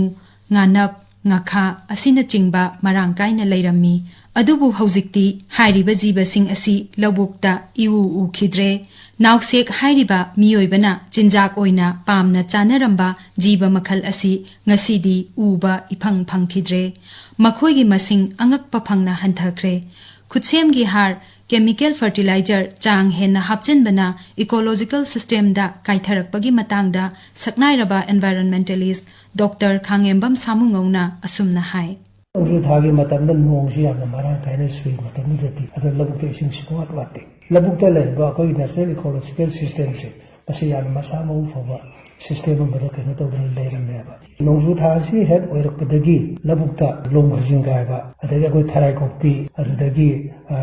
nganap ngakha asina chingba marangkai na leirammi adubu haujikti hairiba jibasing asi lobukta iu u khidre nausek hairiba miyoibana chinjak oina pamna chanaramba jiba makhal asi ngasidi uba iphang phang khidre makhoi gi masing angak pa phangna hanthakre खुसेमगी हार chemical fertiliser चांग हेना हापचिनबना ecological system दा काइथरकपगी मतांगदा सकनाइरबा एनवायरनमेंटलिस्ट doctor खांगेम्बम सामुंगौना असुमना हाय नोंजु थागी मतमदा नोंगसि यामना मरां काइना सुइ मतमदति अदो लबुक्ते इसिंग सिंगवाट वाते लबुक्ते लेबा अखोई national ecological system से मसे याम मसा मउ फबा सिस्टम अमदा केनो तौदन लेरमेबा नोंजु थासी हेड ओइरकपदगी लबुक्ता लोंग खजिंग गायबा अदगी अखोई थराई कोपी अदगी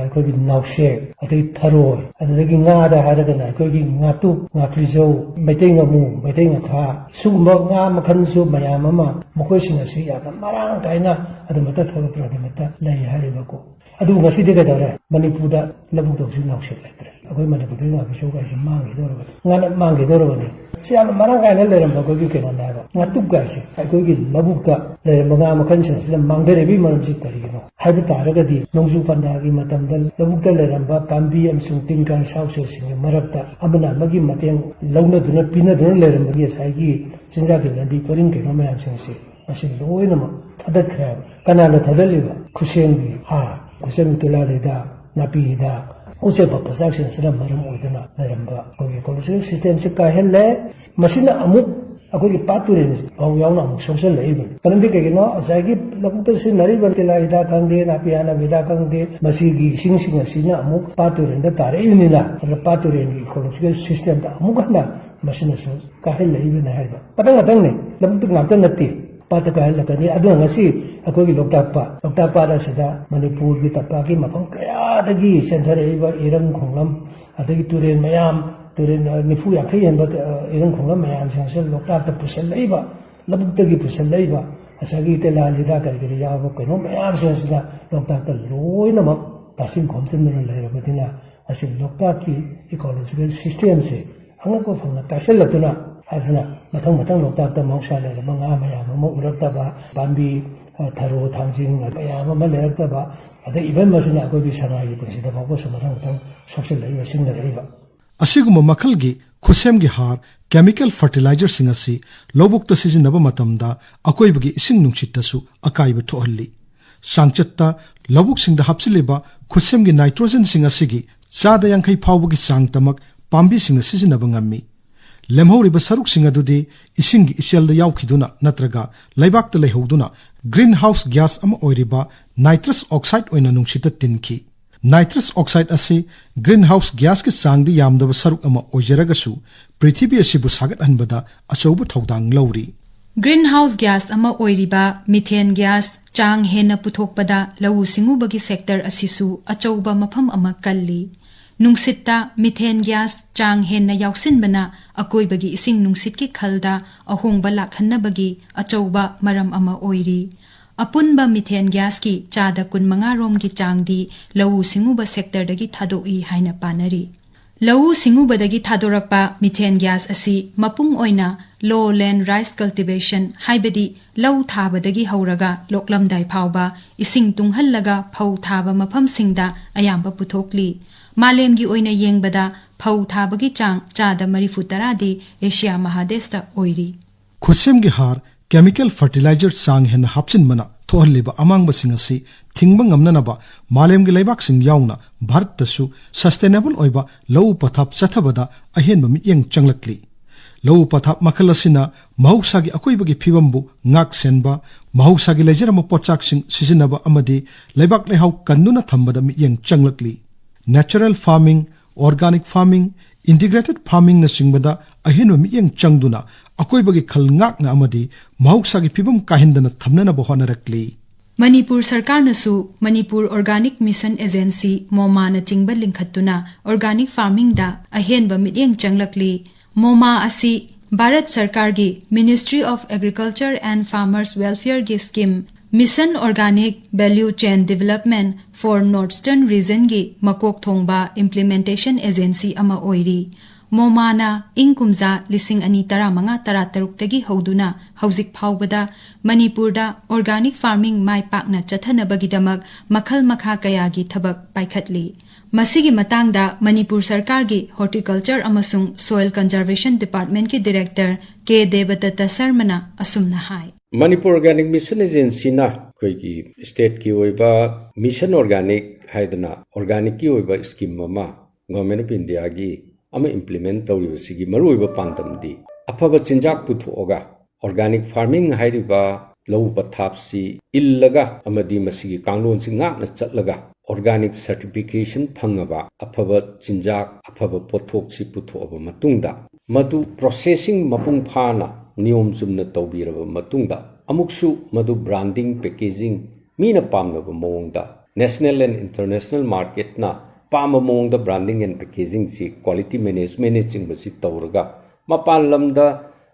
अखोई नाउशे अदगी थरोय अदगी ngaदा हारगना अखोई ngatu ngakrijo मैतेंग अमु मैतेंग खा सुगुम्बा nga मखनसु मयाम अमा मखोई सिंग असि याम मरां काइना अदमता थोलो प्रदमता लय हारिबको अदु ngasi de gadare manipur da labuk dawsu naushe letre अखोई manipur da ngakrijo गाइसे मांगे दोरबा ngana मांगे दोरबनी सियाम मरां काइना लेरम बकोगी केनो नाबा ngatup गाइसे अखोई labukta लेरम nga मखनसिन सिदा मांगदरेबि मरमसि करिगिनो हाइबा तारगदी नोंजु पंदागी मतमदल labukta लेरमबा पाम्बी अमसुंग तिंकां साउसे सिंग मरक्ता अमना मगी mateंग लौनदुना पिनदुना लेरमबगी साइगी चिंजागी लंबी परिंग केनो मयाम सिंगसि असिं लोइनमा थदखरा कनाना थदलिबा खुसेंगी हा खुसेंग तुला लेदा नापीदा उसे पपसाक्शन सिदा मरम ओइदना लेरमबा कोगी कोलोजिकल सिस्टम से काहेले मसिना अमु अखोगी पातुरेन बाउ याउना अमु सोशल लेबन परंतु केगिनो असागी लबुक्ता से नरिबन तेला इदा कांगदे नापियाना विदा कांगदे मसिगी सिंग सिंग सिना अमु पातुरेन दा तारेनिना अद पातुरेन की कोलोजिकल सिस्टम दा अमु गना मसिना सो काहेले लेबन हाइबा पतंग पतंग ने लबुक्ता नापता नति पाता काहेलकनी अदु ngasi अखोगी लोकतापा दा सदा मणिपुर की तपा की मफम कयादगी सेंथरेबा इरंग खोंगलम अदगी तुरेन मयाम तुरेन निफु याखै हनबा इरंग खोंगलम मयाम सेंसल लोकताप पुसल लेबा लबुक्तगी पुसल लेबा असागी तेला लिदा करगरी याबो कनो मयाम सेंसदा लोकताप लोइनम तासिम खोमचंदर लेरबदिना असि लोकताप की इकोलॉजिकल सिस्टम से अंगको फंगना कासल लतुना हाजना मथंग मथंग लोकताप ता मौसा लेरम nga मयाम म उरक्तबा पाम्बी थरो थांजिंग मयाम म लेरक्तबा अदे इबन मसिना अखोगी सनाई पुसिदा बाबो मथंग मथंग सोशल लेबा सिंग लेबा असिगुम मखलगी खुसेमगी हार केमिकल फर्टिलाइजर सिंग असि लोबुक्ता सिजिन्नबा मतमदा अकोइबगी इसिंग नुंगसितसु अकाइबा थोहल्ली सांगचत्ता लोबुक सिंगदा हापसिलेबा खुसेमगी nitrogen Singh असिगी चादा यांखै फावबगी सांगतमक पाम्बी Singh सिजिन्नबा ngami lemhoriba saruk adudi isingi iselda yaukiduna natraga laibakta lehoduna greenhouse gas ama oiriba nitrous oxide oina nungsita tinki nitrous oxide asi greenhouse gas ki sangdi yamdaba saruk ama oijaragasu prithibi asibu sagat hanbada achauba thodang lauri greenhouse gas ama oiriba methane gas chang henna puthokpada lawu singubagi sector asisu achauba mafam ama kalli nungsitta methane gas chang henna yauksinbana akoibagi ising nungsitki khalda ahongba lakhanabagi achauba maram ama oiri apunba methane gas ki chada kunmanga rom ki changdi lawu singuba sector dagi thadoi haina panari lawu singubadagi thadorakpa methane gas asi mapung oina lowland rice cultivation haibadi law thabadagi hauraga loklamdai phawba ising tunghallaga phau thaba mafam singda ayamba puthokli malemgi oina yengbada phau thabagi chang chada marifu taradi asia mahadesta oiri khusemgi har chemical fertilizer sang hen hapchin mana thohliba amangba singasi thingba ngamnanaba malemgi laibak sing yauna bharat tasu sustainable oiba low pathap chathabada ahenba mityeng changlakli low pathap makhalasina mahausagi akoibagi phibambu ngak senba mahausagi lejerama pochak sing sijinaba amadi laibak lehau kannuna thambada mityeng changlakli natural farming organic farming integrated farming na singbada ahenba mityeng changduna akoibagi khal ngak na amadi mahausagi phibam kahindana thamnana bohanarakli Manipur Sarkar nasu Manipur Organic Mission Agency MOMA na chingba lingkhatuna organic farming da ahenba mityeng changlakli MOMA asi Bharat Sarkar gi Ministry of Agriculture and Farmers Welfare gi scheme Mission Organic Value Chain Development for Northeastern Region gi makok thongba implementation agency ama oiri MOMA na ingkumza 2013 tagi hoduna hauzik phawbada Manipur da organic farming mai pakna chathanabagidamak makhal makha kaya gi thabak paikhatli masigi matangda Manipur Sarkar gi Horticulture amasung Soil Conservation Department ki Director K Devatata Sarmana asumna hai Manipur Organic Mission Agency na koi ki state ki oiba Mission Organic haidana organic ki oiba scheme mama Government of India gi ama implement tawriba sigi maruiba pandamdi afaba chinjak puthoga organic farming hairiba low pathapsi illaga amadi masigi kanglon singak na chatlaga organic certification phangaba afaba chinjak afaba pothok si puthoba matungda madu processing mapung phana niyom sumna tawbiraba matungda amuksu madu branding packaging mina pamnaba mongda national and international market na Pama mong the branding and packaging si quality management basi tauraga mapan lamda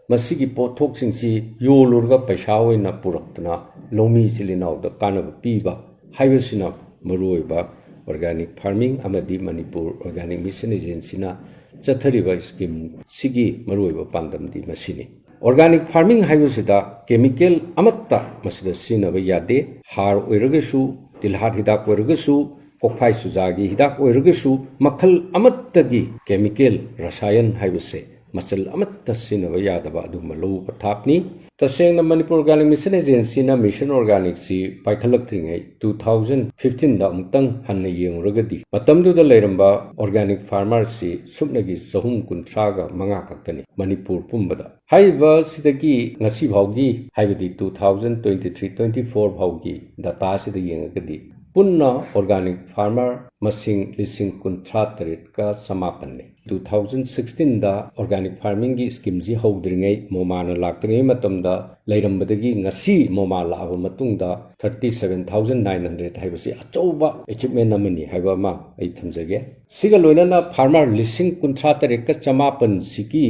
masigi pothok sing si yolurga paisawai na puraktana lomi silina da kanaba piba haibasina maruiba organic farming amadi Manipur Organic Mission Agency na chathariba scheme sigi maruiba pandamdi masini organic farming haibasida chemical amatta masida sinaba yade har oiragasu tilhar hidak oiragasu Kokpai Sujagi hidak oiragasu makhal amattagi chemical rasayan haibase masal amatta sinaba yadaba aduma low pathapni tasengna Manipur Organic Mission Agency na Mission Organic si paikhalak thingai 2015 da amtang hanna yengragadi matamdu da leiramba organic farmer si subnagi sahum kuntraga manga kaktani Manipur pumbada haiba sidagi ngasi bhaugi haibadi 2023-24 bhaugi data sida yengagadi Punna organic farmer masing lising kuntratarit ka samapanne 2016 da organic farming gi scheme ji hodringai MOMA na laktringai matamda leirambadagi ngasi MOMA laaba matungda 37900 haibasi achouba achievement namani haiba ma ai thamjage siga loinana farmer lising kuntratarit ka samapan sigi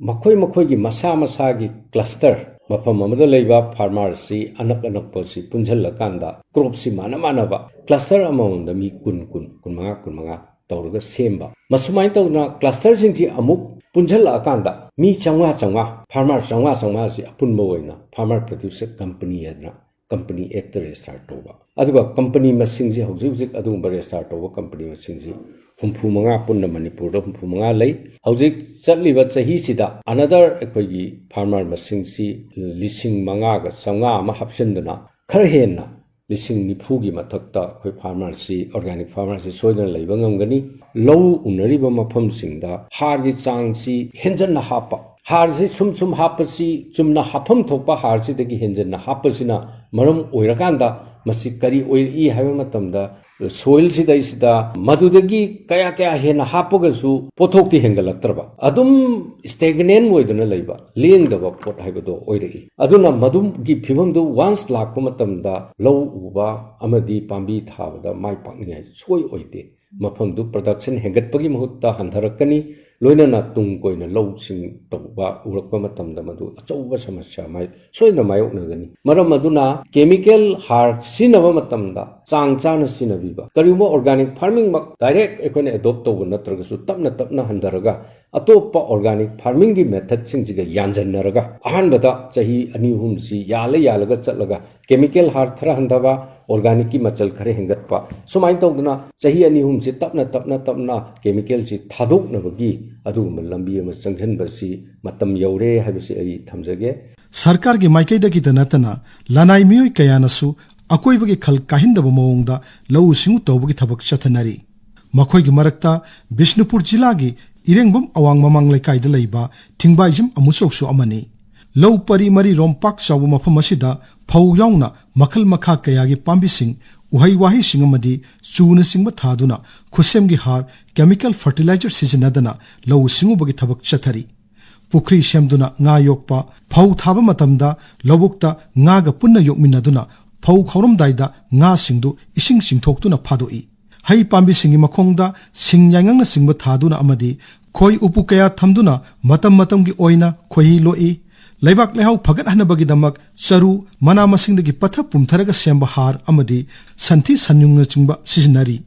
makhoi gi masa gi cluster mafam amada leiba farmer si anak posi punjal kanda crop si mana ba cluster among mi kun manga tawraga semba masumai tawna cluster singji amuk punjal akanda mi changwa farmer changwa si apunba oina farmer producer company adna company act restart toba aduga company masingji hojik adumba restart toba company masingji humpu manga punna Manipur da humpu manga lei hojik chatliba chahi sida another ekoi farmer masing si lising manga ga changa ma hapsendana khar henna lising nifu gi mathakta khoi farmer si organic farmer si soidana leiba ngamgani low unariba mafam singda har gi chang si henjan hapa HAAR si sum hapasi chumna hapam thokpa HAAR si dagi henjanna hapasina maram oirakanda masi kari oiri haiba matamda soil si dai sida madudagi kaya hena hapagasu pothokti hengalaktraba adum stagnant moiduna leiba lengdaba pot haibado oirei aduna madum gi phibam do once lakpa matamda low uba amadi pambi thabada mai pakni soi oite mafam du production hengatpagi mahutta handharakani loinana tung koina low sing tawba urakpa matamda madu achauba samasya mai soina mayoknagani maram maduna chemical HAAR sinaba matamda changchana sinabiba kariba organic farming mak direct ekone adopt tawba natragasu tapna handaraga atopa organic farming gi method singjiga yanjannaraga ahanbada chahi ani hum si yalaga chatlaga chemical HAAR khara handaba organic ki machal khare hengatpa sumai tawduna chahi ani hum si tapna chemical si thadok nabagi adugum lambi ama changjanba si matam yaure habisi ai thamjage सरकार की माइकैदगी नतना लनाई मियोय कयानसु अकोइबगी खल काहिंदब मओंगदा लौ सिंगु तौबगी थबक चथनरी मखोइगी मरक्ता बिष्णुपुर जिला की इरेंगबम अवांग ममांग लेकाइदा लैबा थिंगबाइजम अमुसोक्सु अमनी लौ परी मरी रोमपाक चाउ मफम असिदा फौ याउना मखल मखा कयागी पांबिसिंग उहै वाहि सिंग अमदी चून सिंगब थादुना खुसेमगी हार chemical fertiliser सिजनदना low सिंगुबगी थबक चथरी Pukhri सेमदुना nga yokpa phau thaba matamda lobukta nga ga punna yokminaduna phau khoromdaida nga singdu ising singthoktuna phadoi hai pambi singi makhongda singyangna singba thaduna amadi khoi upu kaya thamduna matam gi oina khoi loi leibak lehau phagat hanabagi damak charu mana masingdagi patha pumtharaga semba har amadi santhi sanyungna chingba sijinari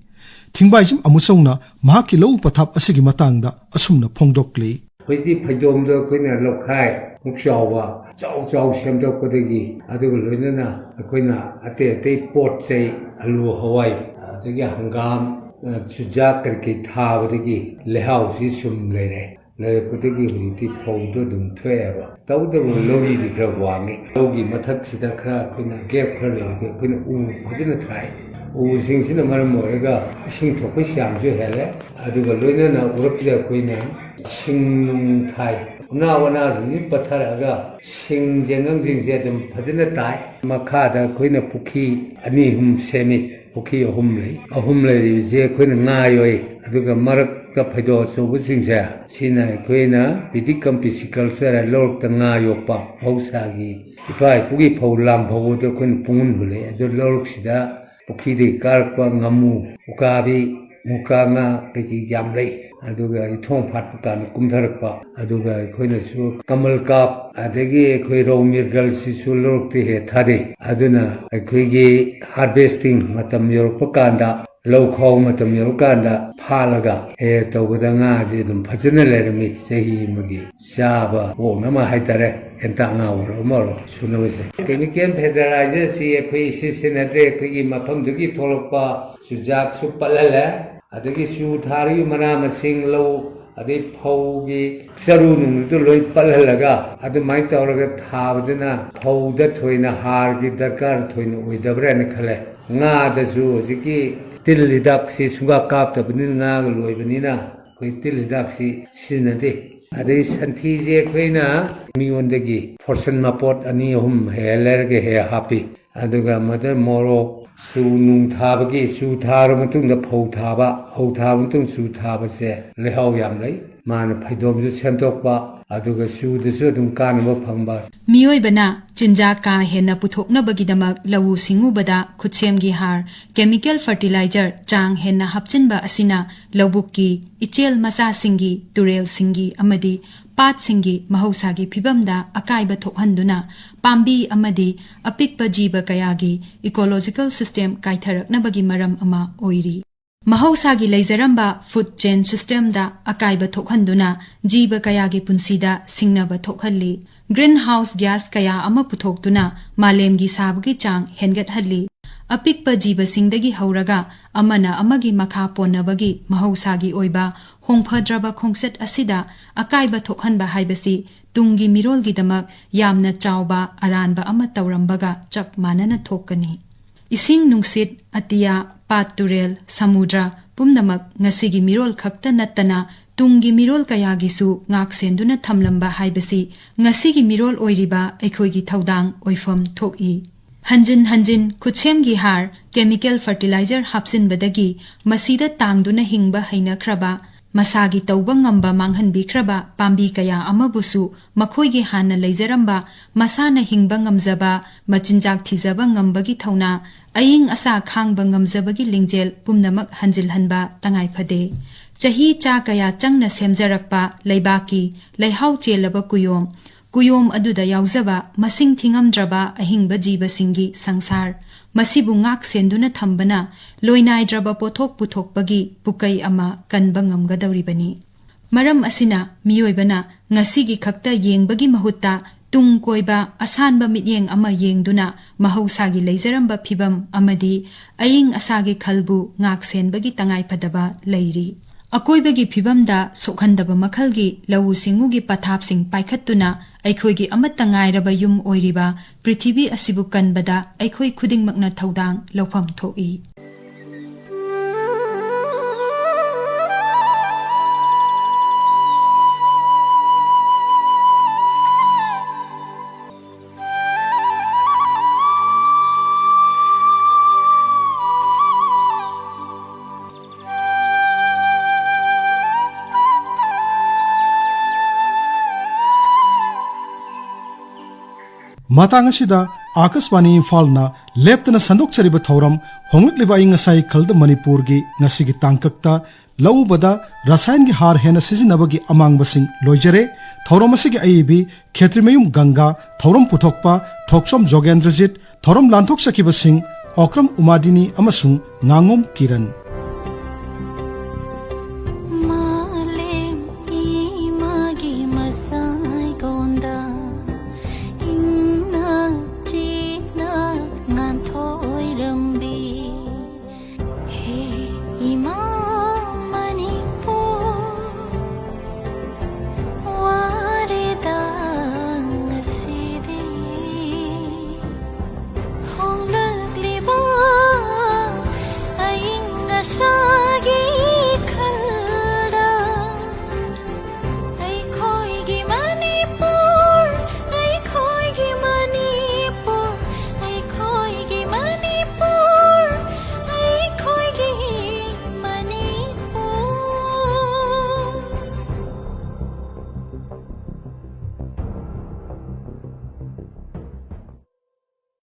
thingbaijim amusongna mahaki lo pathap asigi matangda asumna phongdokli Hoiti Paidom the Queen Lokai, Mukshawa, Chow Shamdo Kodegi, Adulina, Aquina, Ate Port say, Alu Hawaii, the Hangam, Sujakaki Tavadigi, Lehau, Sisum Lene, Lepotegi, Hiti Powder Dum Tweva. Tauda will Logi the Gravani, Logi Mataxida Kra, Quina Gap Curly, Queen U, Posina U sings in a Maramorega, sing for Pisham to Hele, Adulina, Urapia Queen. Sing Thai. Now, Pataraga, sing Jenang Jim Pazina Thai, Makada, Queen of Puki, Anihum Semi, Puki or Humley, a Humley is a Queen Nayo, Aduga Maraka Pado, so wishing there. Sina Quena, Pidicum Pisical, Sarah Lord Nayopa, Osagi. If I Pugi Po Lampo, the Queen Punhule, the Lorxida, Puki, Karpa, Namu, Ukabi, Mukanga, Peki Yamley. Aduga ithong phat pukan kumtharakpa aduga khoina su kamal kap adegi khoi ro mirgal si su lorti he thade aduna khoi gi harvesting matam yorpa kanda low khaw matam yorkanda phalaga he tawda nga ji dum phajana lermi sehi magi saba wo nama haitare enta nga woro moro sunawase chemical fertilizer si khoi si sinatre khoi gi mafam dugi tholokpa sujak su palala adagi su thari mana masing low adi phaugi sarun to loi palalaga adu mai tawraga thabdina phauda thoina har gi darkar thoina oidabra ne khale nga da su jiki tillidak si sunga kap tabni nga loi banina koi tillidak si sinade adi santhi je khoina miondagi portion mapot ani hum helerge he happy aduga mother moro su nung thabagi su thar the phau thaba ho thab su thaba se lehau yam lei man phaidom ju sentokpa aduga su de su dum kanba phangba Miyoi bana chinja ka henna puthokna bagidamak lawu singubada khutsemgi har chemical fertilizer chang henna hapchinba asina lawbukki ichel masa singi turel singi amadi pat singi mahausagi phibamda akaiba thokhanduna pambi amadi apikpa jiba kayagi ecological system kaitharakna bagi maram ama oiri Mahausagi leijaramba food chain system da akaiba thokhanduna jiba kayagi punsida singnaba thokhalli greenhouse gas kaya ama puthoktuna malemgi sabgi chang hengat halli apikpa jiba singdagi hauraga amana amagi makha ponnabagi mahausagi oiba hongphadraba khongset asida akaiba thokhanba haibasi tungi mirolgi damak yamna chawba aranba ama tawrambaga chap manana thokani ising nungsit atia pat turel samudra pumnamak ngasigi mirol khakta natana ꯇꯨꯡꯒꯤ ꯃꯤꯔꯣꯜ ꯀꯌꯥꯒꯤꯁꯨ ꯉꯥꯛꯁꯦꯟꯗꯨꯅ ꯊꯝꯂꯝꯕ ꯍꯥꯏꯕꯁꯤ ꯉꯁꯤꯒꯤ ꯃꯤꯔꯣꯜ ꯑꯣꯏꯔꯤꯕ ꯑꯩꯈꯣꯏꯒꯤ ꯊꯧꯗꯥꯡ ꯑꯣꯏꯐꯝ ꯊꯣꯛꯏ꯫ ꯍꯟꯖꯤꯟ ꯍꯟꯖꯤꯟ ꯈꯨꯠꯁꯦꯝꯒꯤ ꯍꯥꯔ, ꯀꯦꯃꯤꯀꯦꯜ ꯐꯔꯇꯤꯂꯥꯏꯖꯔ ꯍꯥꯞꯆꯤꯟꯕꯗꯒꯤ ꯃꯁꯤꯗ ꯇꯥꯡꯗꯨꯅ ꯍꯤꯡꯕ ꯍꯩꯅꯈ꯭ꯔꯕ, ꯃꯁꯥꯒꯤ ꯇꯧꯕ ꯉꯝꯕ ꯃꯥꯡꯍꯟꯕꯤꯈ꯭ꯔꯕ ꯄꯥꯝꯕꯤ ꯀꯌꯥ ꯑꯃꯕꯨꯁꯨ ꯃꯈꯣꯏꯒꯤ ꯍꯥꯟꯅ ꯂꯩꯖꯔꯝꯕ ꯃꯁꯥꯅ ꯍꯤꯡꯕ ꯉꯝꯖꯕ, ꯃꯆꯤꯟꯖꯥꯛ ꯊꯤꯖꯕ ꯉꯝꯕꯒꯤ ꯊꯧꯅꯥ, ꯑꯏꯪ ꯑꯁꯥ ꯈꯥꯡꯕ ꯉꯝꯖꯕꯒꯤ ꯂꯤꯡꯖꯦꯜ ꯄꯨꯝꯅꯃꯛ ꯍꯟꯖꯤꯜꯍꯟꯕ ꯇꯉꯥꯏꯐꯗꯦ꯫ ꯆꯍꯤ ꯆꯥ ꯀꯌꯥ ꯆꯪꯅ ꯁꯦꯝꯖꯔꯛꯄ ꯂꯩꯕꯥꯛꯀꯤ ꯂꯩꯍꯥꯎ ꯆꯦꯜꯂꯕ ꯀꯨꯌꯣꯝ ꯑꯗꯨꯗ ꯌꯥꯎꯖꯕ ꯃꯁꯤꯡ ꯊꯤꯉꯝꯗ꯭ꯔꯕ ꯑꯍꯤꯡꯕ ꯖꯤꯕꯁꯤꯡꯒꯤ ꯁꯪꯁꯥꯔ, ꯃꯁꯤꯕꯨ ꯉꯥꯛ ꯁꯦꯟꯗꯨꯅ ꯊꯝꯕꯅ ꯂꯣꯏꯅꯥꯏꯗ꯭ꯔꯕ ꯄꯣꯠꯊꯣꯛ ꯄꯨꯊꯣꯛꯄꯒꯤ ꯄꯨꯀꯩ ꯑꯃ ꯀꯟꯕ ꯉꯝꯒꯗꯧꯔꯤꯕꯅꯤ꯫ ꯃꯔꯝ ꯑꯁꯤꯅ ꯃꯤꯑꯣꯏꯕꯅ ꯉꯁꯤꯒꯤ ꯈꯛꯇ ꯌꯦꯡꯕꯒꯤ ꯃꯍꯨꯠꯇ ꯇꯨꯡ ꯀꯣꯏꯕ ꯑꯁꯥꯟꯕ ꯃꯤꯠꯌꯦꯡ ꯑꯃ ꯌꯦꯡꯗꯨꯅ ꯃꯍꯧꯁꯥꯒꯤ ꯂꯩꯖꯔꯝꯕ ꯐꯤꯕꯝ ꯑꯃꯗꯤ ꯑꯏꯪ ꯑꯁꯥꯒꯤ ꯈꯜꯕꯨ ꯉꯥꯛ ꯁꯦꯟꯕꯒꯤ ꯇꯉꯥꯏꯐꯗꯕ ꯂꯩꯔꯤ꯫ ꯑꯀꯣꯏꯕꯒꯤ ꯐꯤꯕꯝꯗ ꯁꯣꯛꯍꯟꯗꯕ ꯃꯈꯜꯒꯤ ꯂꯧꯎ ꯁꯤꯡꯎꯒꯤ ꯄꯊꯥꯞꯁꯤꯡ ꯄꯥꯏꯈꯠꯇꯨꯅ ꯑꯩꯈꯣꯏꯒꯤ ꯑꯃꯠꯇ ꯉꯥꯏꯔꯕ ꯌꯨꯝ ꯑꯣꯏꯔꯤꯕ ꯄ꯭ꯔꯤꯊꯤꯕꯤ ꯑꯁꯤꯕꯨ ꯀꯟꯕꯗ ꯑꯩꯈꯣꯏ ꯈꯨꯗꯤꯡꯃꯛꯅ ꯊꯧꯗꯥꯡ ꯂꯧꯐꯝ ꯊꯣꯛꯏ꯫ ꯃꯇꯥꯡ ꯑꯁꯤꯗ ꯑꯥꯀꯥꯁꯕꯥꯅꯤ ꯏꯝꯐꯥꯜꯅ ꯂꯦꯞꯇꯅ ꯁꯟꯗꯣꯛꯆꯔꯤꯕ ꯊꯧꯔꯝ ꯍꯣꯡꯂꯛꯂꯤꯕ ꯑꯏꯪ-ꯑꯁꯥꯒꯤ ꯈꯜꯗ ꯃꯅꯤꯄꯨꯔꯒꯤ ꯉꯁꯤꯒꯤ ꯇꯥꯡꯀꯛꯇ ꯂꯧꯎꯕꯗ ꯔꯁꯥꯌꯟꯒꯤ ꯍꯥꯔ ꯍꯦꯟꯅ ꯁꯤꯖꯤꯟꯅꯕꯒꯤ ꯑꯃꯥꯡꯕꯁꯤꯡ ꯂꯣꯏꯖꯔꯦ꯫ ꯊꯧꯔꯝ ꯑꯁꯤꯒꯤ ꯑꯏꯕꯤ ꯈꯦꯇ꯭ꯔꯤꯃꯌꯨꯝ ꯒꯪꯒꯥ, ꯊꯧꯔꯝ ꯄꯨꯊꯣꯛꯄ ꯊꯣꯛꯆꯣꯝ ꯖꯣꯒꯦꯟꯗ꯭ꯔꯖꯤꯠ, ꯊꯧꯔꯝ ꯂꯥꯟꯊꯣꯛꯆꯈꯤꯕꯁꯤꯡ ꯑꯣꯀ꯭ꯔꯝ, ꯎꯃꯥꯗꯤꯅꯤ ꯑꯃꯁꯨꯡ ꯉꯥꯡꯉꯣꯝ ꯀꯤꯔꯟ꯫